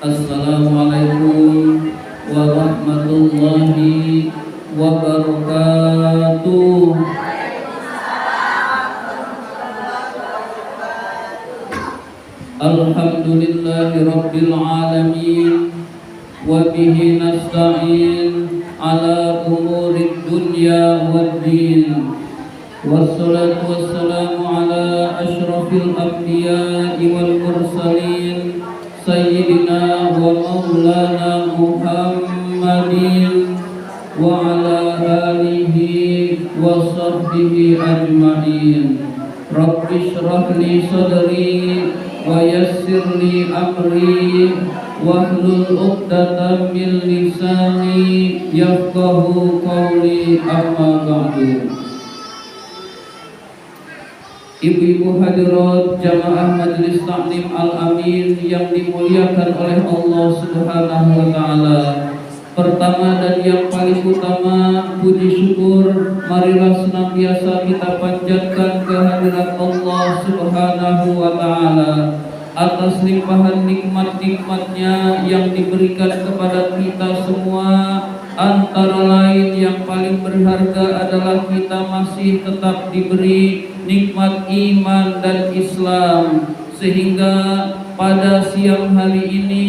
Assalamualaikum warahmatullahi wabarakatuh. Alhamdulillahi rabbil alamin, wa bihi nasta'in ala umurid dunya waddin. Wassalatu wassalamu ala asyrafil anbiya'i wal mursalin sayyidina wa maulana Muhammadin wa ala alihi wa sahbihi ajma'in. Rabbi shrah li sadri wa yassir li amri wahlul 'uqdatam min lisani yafqahu qawli, amma ba'du. Ibu-ibu hadirat jamaah Majelis Taklim Al-Amin yang dimuliakan oleh Allah Subhanahu wa Ta'ala. Pertama dan yang paling utama, puji syukur marilah senantiasa kita panjatkan kehadirat Allah Subhanahu wa Ta'ala atas limpahan nikmat-nikmatnya yang diberikan kepada kita semua. Antara lain yang paling berharga adalah kita masih tetap diberi nikmat iman dan Islam, sehingga pada siang hari ini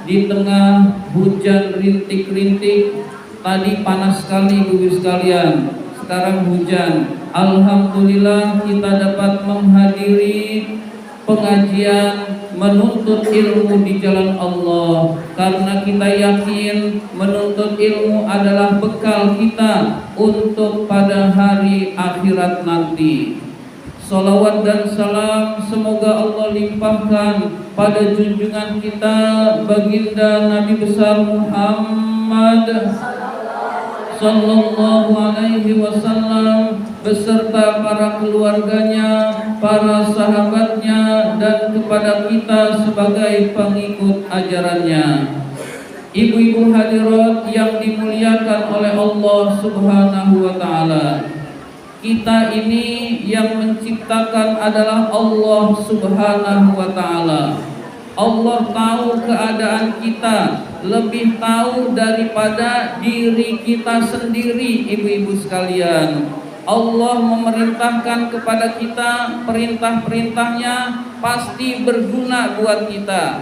di tengah hujan rintik-rintik, tadi panas sekali Ibu sekalian, sekarang hujan, alhamdulillah kita dapat menghadiri pengajian menuntut ilmu di jalan Allah, karena kita yakin menuntut ilmu adalah bekal kita untuk pada hari akhirat nanti. Salawat dan salam semoga Allah limpahkan pada junjungan kita baginda Nabi besar Muhammad sallallahu alaihi wasallam beserta para keluarganya, para sahabatnya, dan kepada kita sebagai pengikut ajarannya. Ibu-ibu hadirat yang dimuliakan oleh Allah Subhanahu wa Ta'ala, kita ini yang menciptakan adalah Allah Subhanahu wa Ta'ala. Allah tahu keadaan kita, lebih tahu daripada diri kita sendiri. Ibu-ibu sekalian, Allah memerintahkan kepada kita, perintah-perintahnya pasti berguna buat kita.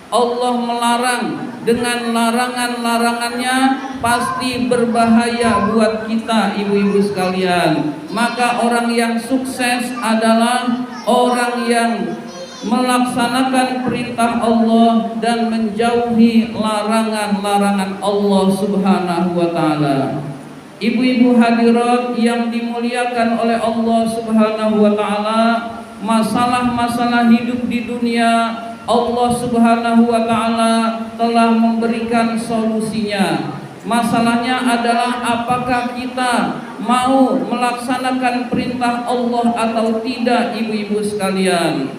Allah melarang dengan larangan-larangannya pasti berbahaya buat kita, ibu-ibu sekalian. Maka orang yang sukses adalah orang yang melaksanakan perintah Allah dan menjauhi larangan-larangan Allah Subhanahu wa Ta'ala. Ibu-ibu hadirat yang dimuliakan oleh Allah Subhanahu wa Ta'ala, masalah-masalah hidup di dunia Allah Subhanahu wa Ta'ala telah memberikan solusinya. Masalahnya adalah apakah kita mau melaksanakan perintah Allah atau tidak, ibu-ibu sekalian.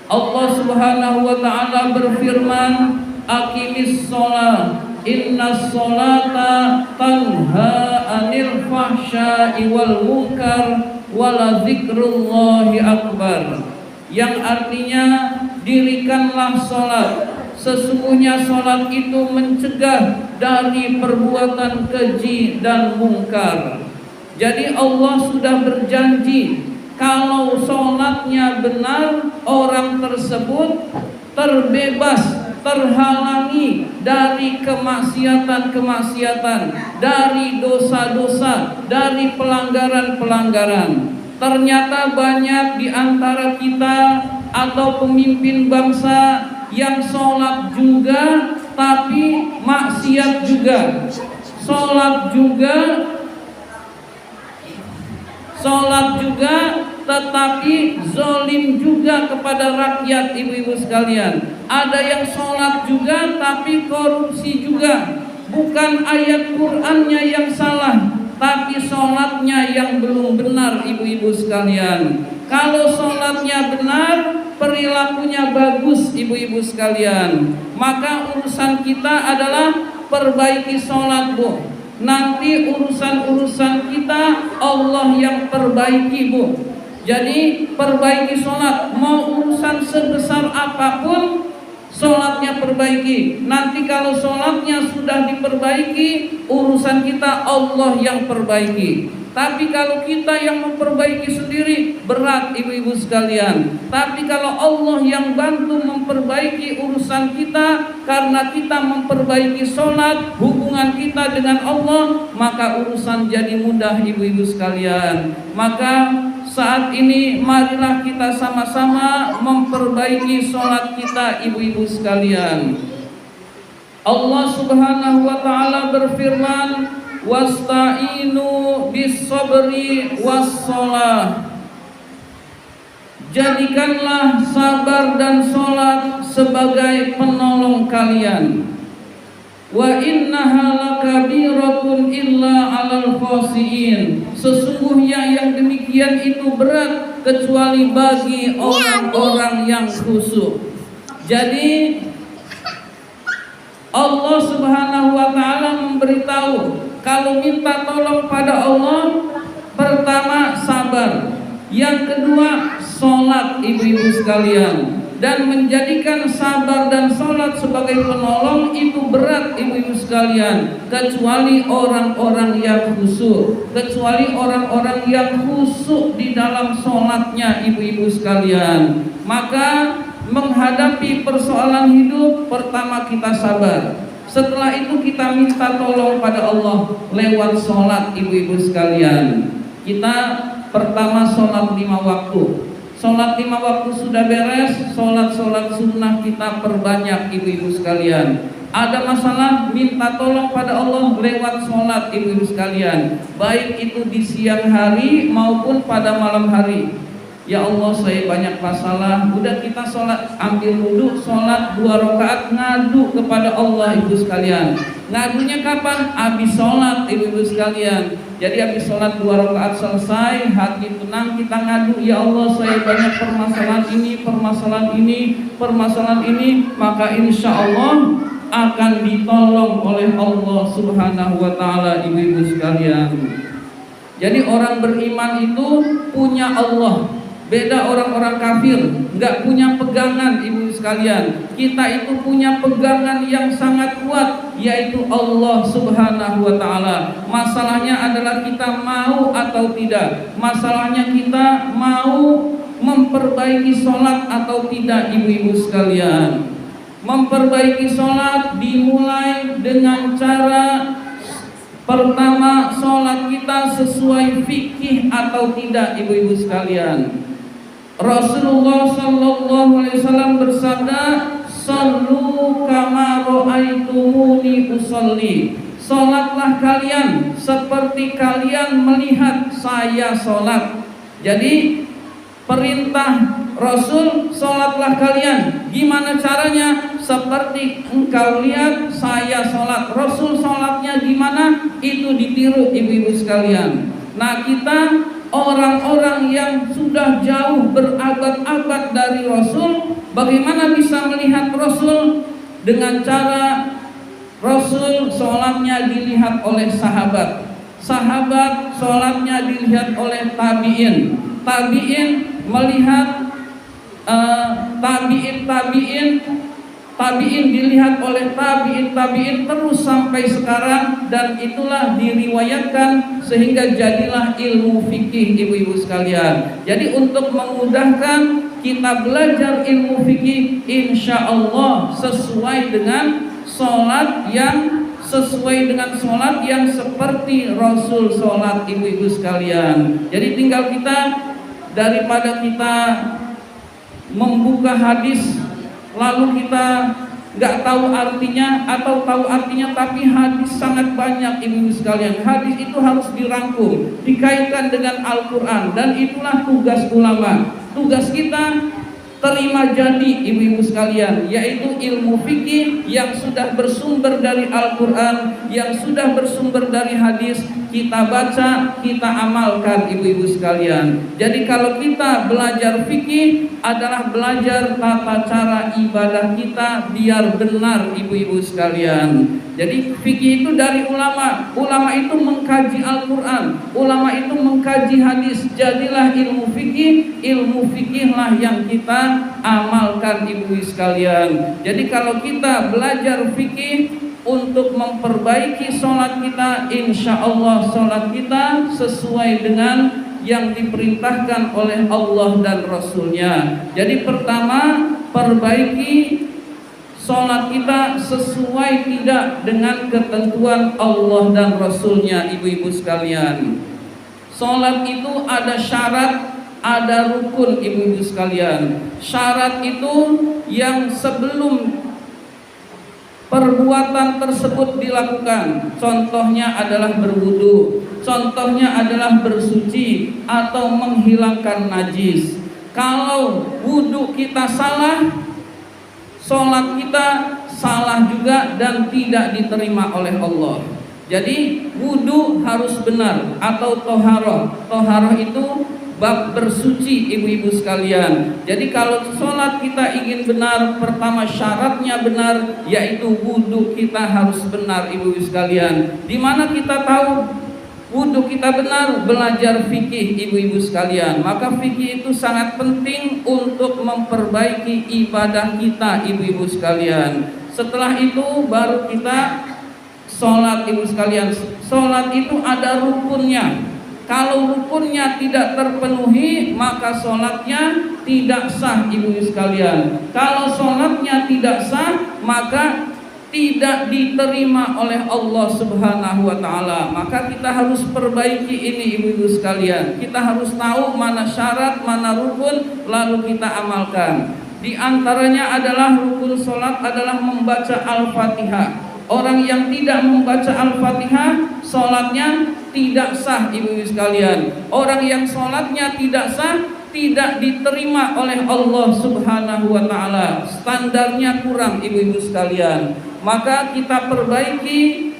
Allah Subhanahu wa Ta'ala berfirman, aqimis sholat, innas sholata tanha anil fahsya'i wal munkar wala zikrullahi akbar. Yang artinya, dirikanlah sholat, sesungguhnya sholat itu mencegah dari perbuatan keji dan mungkar. Jadi Allah sudah berjanji, kalau sholatnya benar, orang tersebut terbebas, terhalangi dari kemaksiatan-kemaksiatan, dari dosa-dosa, dari pelanggaran-pelanggaran. Ternyata banyak di antara kita atau pemimpin bangsa yang sholat juga tapi maksiat juga, sholat juga tetapi zolim juga kepada rakyat, ibu-ibu sekalian. Ada yang sholat juga tapi korupsi juga. Bukan ayat Qur'annya yang salah, tapi sholatnya yang belum benar, ibu-ibu sekalian. Kalau sholatnya benar, perilakunya bagus, ibu-ibu sekalian, maka urusan kita adalah perbaiki sholat, Bu. Nanti urusan-urusan kita Allah yang perbaiki, Bu. Jadi perbaiki sholat, mau urusan sebesar apapun, sholatnya perbaiki. Nanti kalau sholatnya sudah diperbaiki, urusan kita Allah yang perbaiki. Tapi kalau kita yang memperbaiki sendiri, berat ibu-ibu sekalian. Tapi kalau Allah yang bantu memperbaiki urusan kita, karena kita memperbaiki sholat, hubungan kita dengan Allah, maka urusan jadi mudah ibu-ibu sekalian. Maka saat ini marilah kita sama-sama memperbaiki sholat kita ibu-ibu sekalian. Allah Subhanahu wa ta'ala berfirman, wasta'inu bis-sabri was-shalah. Jadikanlah sabar dan sholat sebagai penolong kalian. Wa innaha lakabiratun illa 'alal khashiyin. Sesungguhnya yang demikian itu berat kecuali bagi orang-orang yang khusyuk. Jadi Allah Subhanahu wa ta'ala memberitahu, kalau minta tolong pada Allah, pertama sabar, yang kedua sholat ibu-ibu sekalian. Dan menjadikan sabar dan sholat sebagai penolong itu berat ibu-ibu sekalian, kecuali orang-orang yang khusyuk, kecuali orang-orang yang khusyuk di dalam sholatnya ibu-ibu sekalian. Maka menghadapi persoalan hidup, pertama kita sabar. Setelah itu kita minta tolong pada Allah lewat sholat ibu-ibu sekalian. Kita pertama sholat 5 waktu. Sholat 5 waktu sudah beres, sholat sunnah kita perbanyak ibu-ibu sekalian. Ada masalah, minta tolong pada Allah lewat sholat ibu-ibu sekalian, baik itu di siang hari maupun pada malam hari. Ya Allah, saya banyak masalah. Udah kita sholat, ambil wudhu, sholat 2 rakaat, ngadu kepada Allah ibu sekalian. Ngadunya kapan? Habis sholat ibu-ibu sekalian. Jadi habis sholat 2 rakaat selesai, hati tenang, kita ngadu, ya Allah saya banyak permasalahan ini, maka insya Allah akan ditolong oleh Allah Subhanahu wa ta'ala ibu-ibu sekalian. Jadi orang beriman itu punya Allah. Beda orang-orang kafir, nggak punya pegangan ibu sekalian. Kita itu punya pegangan yang sangat kuat, yaitu Allah Subhanahu wa ta'ala. Masalahnya adalah kita mau atau tidak. Masalahnya kita mau memperbaiki sholat atau tidak ibu-ibu sekalian. Memperbaiki sholat dimulai dengan cara pertama, sholat kita sesuai fikih atau tidak ibu-ibu sekalian. Rasulullah sallallahu alaihi wasallam bersabda, "Shallu kama ra'aitumuni usolli." Salatlah kalian seperti kalian melihat saya salat. Jadi perintah Rasul, salatlah kalian. Gimana caranya? Seperti engkau lihat saya salat. Rasul salatnya gimana? Itu ditiru ibu-ibu sekalian. Nah, kita orang-orang yang sudah jauh berabad-abad dari Rasul, bagaimana bisa melihat Rasul? Dengan cara Rasul sholatnya dilihat oleh sahabat, sahabat sholatnya dilihat oleh tabi'in, tabi'in melihat tabi'in dilihat oleh tabi'in terus sampai sekarang, dan itulah diriwayatkan sehingga jadilah ilmu fikih ibu-ibu sekalian. Jadi untuk memudahkan kita belajar ilmu fikih, insya Allah sesuai dengan sholat yang seperti Rasul sholat ibu-ibu sekalian. Jadi tinggal kita, daripada kita membuka hadis lalu kita nggak tahu artinya, atau tahu artinya tapi hadis sangat banyak ibu sekalian. Hadis itu harus dirangkum, dikaitkan dengan Al-Quran, dan itulah tugas ulama. Tugas kita terima jadi ibu-ibu sekalian, yaitu ilmu fikih yang sudah bersumber dari Al-Quran, yang sudah bersumber dari hadis. kita baca, kita amalkan ibu-ibu sekalian. Jadi kalau kita belajar fikih adalah belajar tata cara ibadah kita biar benar ibu-ibu sekalian. Jadi fikih itu dari ulama. Ulama itu mengkaji Al-Quran, ulama itu mengkaji hadis. Jadilah ilmu fikihlah yang kita amalkan ibu-ibu sekalian. Jadi kalau kita belajar fikih untuk memperbaiki sholat kita, insya Allah sholat kita sesuai dengan yang diperintahkan oleh Allah dan Rasulnya. Jadi pertama, perbaiki sholat kita sesuai tidak dengan ketentuan Allah dan Rasulnya ibu-ibu sekalian. Sholat itu ada syarat, ada rukun ibu-ibu sekalian. Syarat itu yang sebelum perbuatan tersebut dilakukan. Contohnya adalah berwudu, contohnya adalah bersuci atau menghilangkan najis. Kalau wudu kita salah, sholat kita salah juga dan tidak diterima oleh Allah. Jadi wudu harus benar atau toharoh. Toharoh itu bab bersuci ibu-ibu sekalian. Jadi kalau sholat kita ingin benar, pertama syaratnya benar, yaitu wudu kita harus benar ibu-ibu sekalian. Di mana kita tahu wudu kita benar? Belajar fikih ibu-ibu sekalian. Maka fikih itu sangat penting untuk memperbaiki ibadah kita ibu-ibu sekalian. Setelah itu baru kita sholat ibu sekalian. Sholat itu ada rukunnya. Kalau rukunnya tidak terpenuhi, maka sholatnya tidak sah ibu sekalian. Kalau sholatnya tidak sah, maka tidak diterima oleh Allah Subhanahu wa ta'ala. Maka kita harus perbaiki ini ibu-ibu sekalian. Kita harus tahu mana syarat, mana rukun, lalu kita amalkan. Di antaranya adalah rukun sholat adalah membaca Al-Fatihah. Orang yang tidak membaca Al-Fatihah, sholatnya tidak sah ibu-ibu sekalian. Orang yang sholatnya tidak sah, tidak diterima oleh Allah Subhanahu wa ta'ala. Standarnya kurang ibu-ibu sekalian. Maka kita perbaiki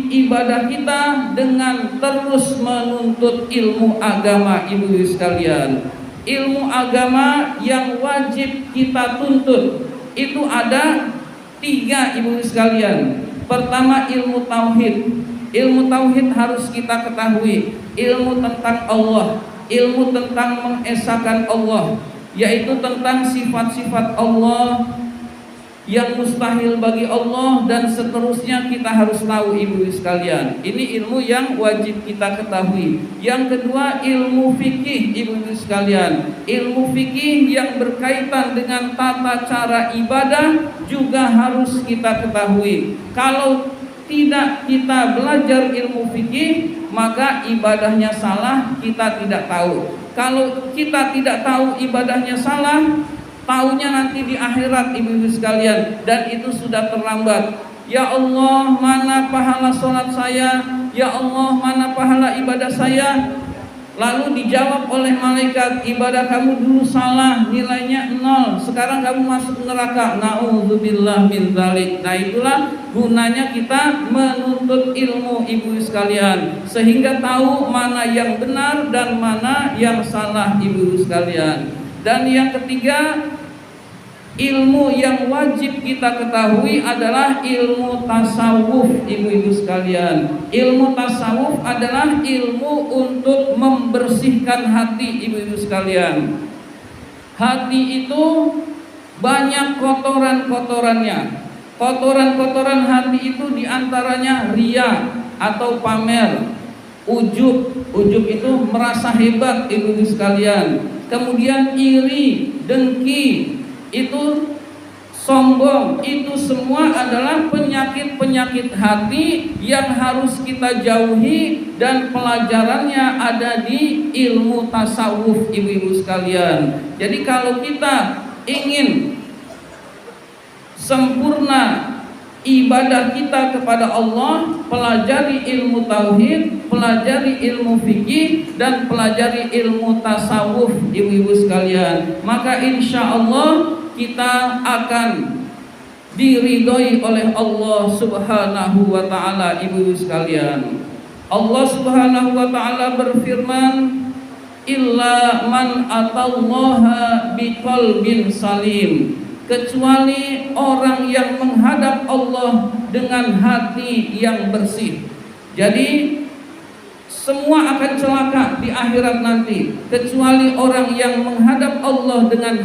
ibadah kita dengan terus menuntut ilmu agama ibu-ibu sekalian. Ilmu agama yang wajib kita tuntut itu ada 3 ibu sekalian. Pertama, ilmu tauhid. Ilmu tauhid harus kita ketahui. Ilmu tentang Allah, ilmu tentang mengesahkan Allah, yaitu tentang sifat-sifat Allah yang mustahil bagi Allah dan seterusnya kita harus tahu ibu sekalian. Ini ilmu yang wajib kita ketahui. Yang kedua, ilmu fikih ibu sekalian. Ilmu fikih yang berkaitan dengan tata cara ibadah juga harus kita ketahui. Kalau tidak kita belajar ilmu fikih, maka ibadahnya salah, kita tidak tahu. Kalau kita tidak tahu ibadahnya salah, taunya nanti di akhirat ibu-ibu sekalian, dan itu sudah terlambat. Ya Allah, mana pahala sholat saya? Ya Allah, mana pahala ibadah saya? Lalu dijawab oleh malaikat, ibadah kamu dulu salah, nilainya 0. Sekarang kamu masuk neraka. Na'udzubillah min dzalik. Nah, itulah gunanya kita menuntut ilmu ibu sekalian, sehingga tahu mana yang benar dan mana yang salah ibu sekalian. Dan yang ketiga, ilmu yang wajib kita ketahui adalah ilmu tasawuf ibu-ibu sekalian. Ilmu tasawuf adalah ilmu untuk membersihkan hati ibu-ibu sekalian. Hati itu banyak kotoran-kotorannya. Kotoran-kotoran hati itu diantaranya riya atau pamer, ujub. Ujub itu merasa hebat ibu-ibu sekalian. Kemudian iri, dengki, itu sombong. Itu semua adalah penyakit-penyakit hati yang harus kita jauhi, dan pelajarannya ada di ilmu tasawuf ibu-ibu sekalian. Jadi kalau kita ingin sempurna ibadah kita kepada Allah, pelajari ilmu tauhid, pelajari ilmu fikih, dan pelajari ilmu tasawuf ibu-ibu sekalian. Maka insya Allah kita akan diridhoi oleh Allah Subhanahu wa ta'ala ibu-ibu sekalian. Allah Subhanahu wa taala berfirman, illa man atallaha biqalbin salim, kecuali orang yang menghadap Allah dengan hati yang bersih. Jadi semua akan celaka di akhirat nanti kecuali orang yang menghadap Allah dengan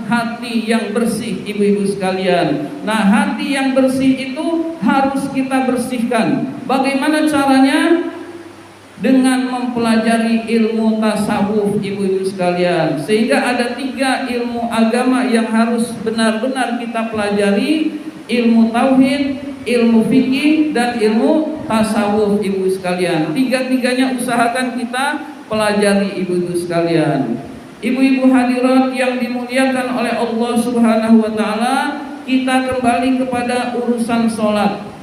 hati yang bersih, ibu-ibu sekalian. Nah, hati yang bersih itu harus kita bersihkan. Bagaimana caranya? Dengan mempelajari ilmu tasawuf, ibu-ibu sekalian. Sehingga ada 3 ilmu agama yang harus benar-benar kita pelajari: ilmu tauhid, ilmu fikih, dan ilmu tasawuf, ibu sekalian. 3-tiganya usahakan kita pelajari, ibu-ibu sekalian. Ibu-ibu hadirat yang dimuliakan oleh Allah Subhanahu wa taala, kita kembali kepada urusan sholat.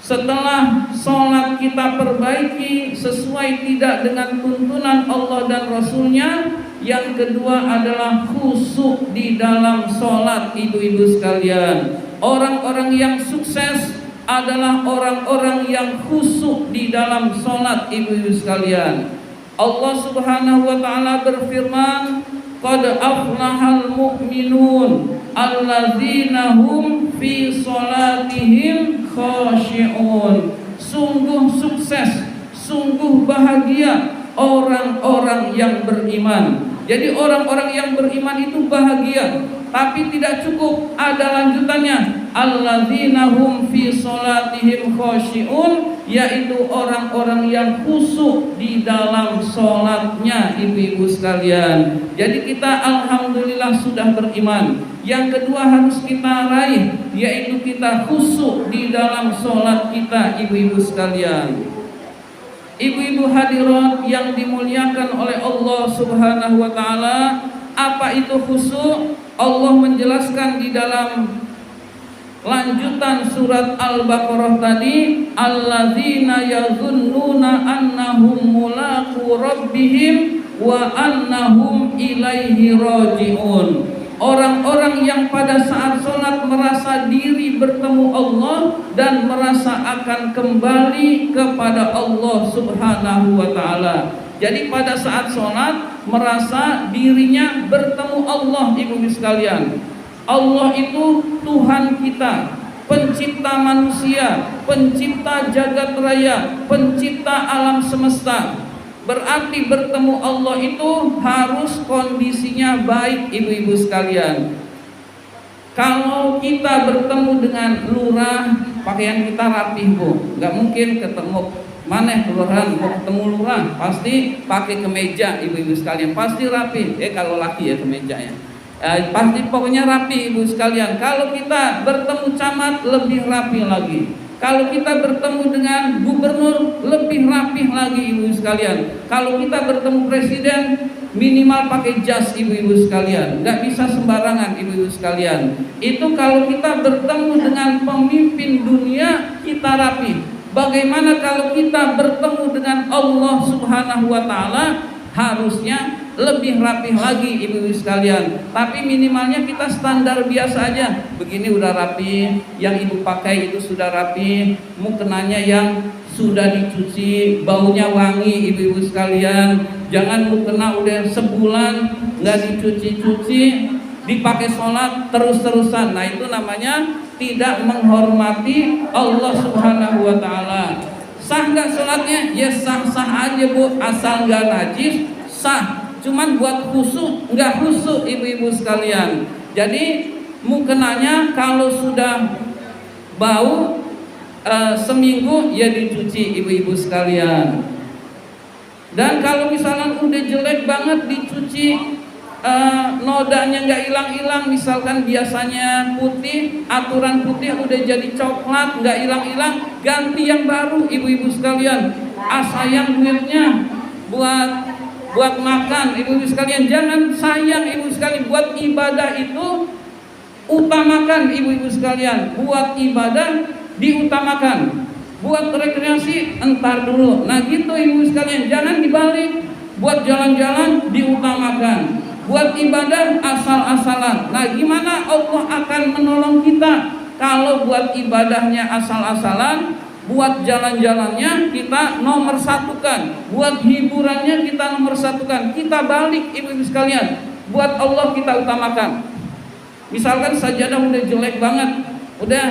Setelah sholat kita perbaiki sesuai tidak dengan tuntunan Allah dan Rasulnya, yang kedua adalah khusyuk di dalam sholat, ibu-ibu sekalian. Orang-orang yang sukses adalah orang-orang yang khusyuk di dalam sholat, ibu-ibu sekalian. Allah Subhanahu wa taala berfirman, qad aflahal mu'minun alladzina hum fi sholatihim khashi'un. Sungguh sukses, sungguh bahagia orang-orang yang beriman. Jadi orang-orang yang beriman itu bahagia, tapi tidak cukup, ada lanjutannya, alladzina hum fi sholatihim khashi'un, yaitu orang-orang yang khusyuk di dalam sholatnya, ibu-ibu sekalian. Jadi kita alhamdulillah sudah beriman. Yang kedua harus kita raih, yaitu kita khusyuk di dalam sholat kita, ibu-ibu sekalian. Ibu-ibu hadirat yang dimuliakan oleh Allah Subhanahu wa taala, apa itu khusyuk? Allah menjelaskan di dalam lanjutan surat Al-Baqarah tadi, alladzina yazunnuna annahum mulaqu rabbihim wa annahum ilaihi raji'un. Orang-orang yang pada saat sholat merasa diri bertemu Allah dan merasa akan kembali kepada Allah Subhanahu wa ta'ala. Jadi pada saat sholat merasa dirinya bertemu Allah, ibu-ibu sekalian. Allah itu Tuhan kita, pencipta manusia, pencipta jagat raya, pencipta alam semesta. Berarti bertemu Allah itu harus kondisinya baik, ibu-ibu sekalian. Kalau kita bertemu dengan lurah, pakaian kita rapih, Bu. Nggak mungkin ketemu mana kelurahan, mau ketemu lurah pasti pakai kemeja, ibu-ibu sekalian, pasti rapi. Kalau laki ya kemeja ya. Pasti pokoknya rapi, ibu sekalian. Kalau kita bertemu camat lebih rapi lagi. Kalau kita bertemu dengan gubernur lebih rapih lagi, ibu sekalian. Kalau kita bertemu presiden minimal pakai jas, ibu-ibu sekalian. Nggak bisa sembarangan, ibu-ibu sekalian. Itu kalau kita bertemu dengan pemimpin dunia kita rapi. Bagaimana kalau kita bertemu dengan Allah Subhanahu wa ta'ala? Harusnya lebih rapih lagi, ibu-ibu sekalian. Tapi minimalnya kita standar biasa aja. Begini udah rapi, yang ibu pakai itu sudah rapi, mukenanya yang sudah dicuci, baunya wangi, ibu-ibu sekalian. Jangan mukena udah sebulan nggak dicuci-cuci, dipakai sholat terus-terusan. Nah itu namanya tidak menghormati Allah Subhanahu wa ta'ala. Sah nggak sholatnya? Ya sah-sah aja, Bu, asal nggak najis, sah. Cuman buat khusyuk nggak khusyuk, ibu-ibu sekalian. Jadi mukenanya kalau sudah bau seminggu ya dicuci, ibu-ibu sekalian. Dan kalau misalnya udah jelek banget dicuci, nodanya nggak hilang-hilang, misalkan biasanya putih, aturan putih udah jadi coklat, nggak hilang-hilang, ganti yang baru, ibu-ibu sekalian. Sayang duitnya buat makan, ibu-ibu sekalian. Jangan sayang, ibu sekalian. Buat ibadah itu utamakan, ibu-ibu sekalian. Buat ibadah diutamakan. Buat rekreasi entar dulu. Nah gitu, ibu sekalian. Jangan dibalik. Buat jalan-jalan diutamakan. Buat ibadah asal-asalan. Nah gimana Allah akan menolong kita kalau buat ibadahnya asal-asalan, buat jalan-jalannya kita nomor satukan, buat hiburannya kita nomor satukan. Kita balik ibu-ibu sekalian, buat Allah kita utamakan. Misalkan sajadah udah jelek banget, udah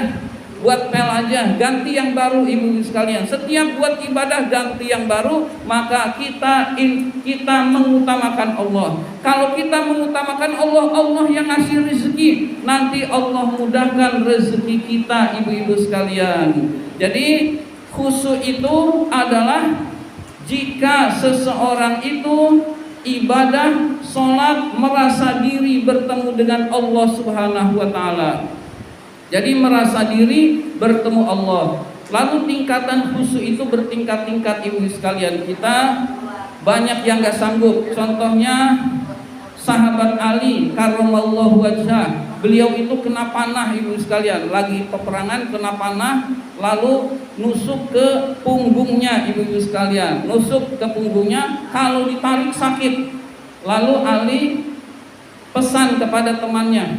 buat pel aja, ganti yang baru ibu-ibu sekalian. Setiap buat ibadah ganti yang baru, maka kita mengutamakan Allah. Kalau kita mengutamakan Allah, Allah yang ngasih rezeki, nanti Allah mudahkan rezeki kita ibu-ibu sekalian. Jadi khusyuk itu adalah jika seseorang itu ibadah, sholat, merasa diri bertemu dengan Allah Subhanahu wa Ta'ala. Jadi merasa diri bertemu Allah. Lalu tingkatan khusyuk itu bertingkat-tingkat ibu sekalian. Kita banyak yang gak sanggup. Contohnya sahabat Ali karramallahu wajhah. Beliau itu kena panah ibu sekalian. Lagi peperangan kena panah, lalu nusuk ke punggungnya ibu sekalian. Nusuk ke punggungnya, kalau ditarik sakit. Lalu Ali pesan kepada temannya,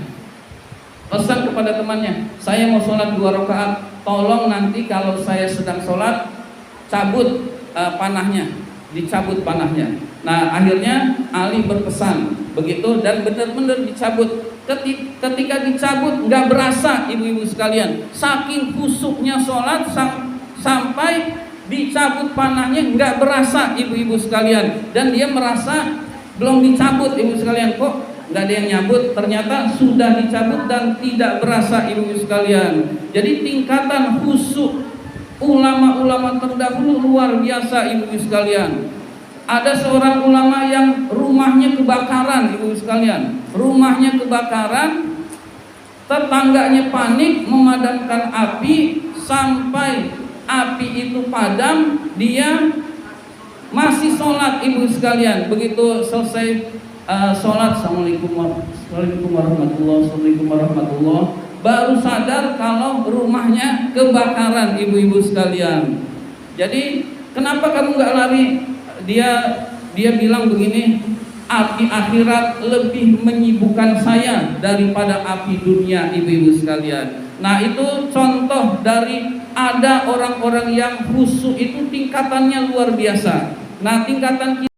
saya mau sholat 2 rakaat, tolong nanti kalau saya sedang sholat cabut panahnya, dicabut panahnya. Nah akhirnya Ali berpesan begitu dan benar-benar dicabut. Ketika dicabut nggak berasa ibu-ibu sekalian, saking khusyuknya sholat sampai dicabut panahnya nggak berasa ibu-ibu sekalian, dan dia merasa belum dicabut ibu sekalian, kok nggak ada yang nyabut, ternyata sudah dicabut dan tidak berasa ibu sekalian. Jadi tingkatan khusyuk ulama-ulama terdahulu luar biasa ibu sekalian. Ada seorang ulama yang rumahnya kebakaran ibu sekalian. Rumahnya kebakaran, tetangganya panik memadamkan api, sampai api itu padam, dia masih sholat ibu sekalian. Begitu selesai sholat, Assalamualaikum warahmatullahi, baru sadar kalau rumahnya kebakaran ibu-ibu sekalian. Jadi kenapa kamu nggak lari? Dia bilang begini, api akhirat lebih menyibukkan saya daripada api dunia ibu-ibu sekalian. Nah itu contoh dari ada orang-orang yang khusyuk itu tingkatannya luar biasa. Nah tingkatan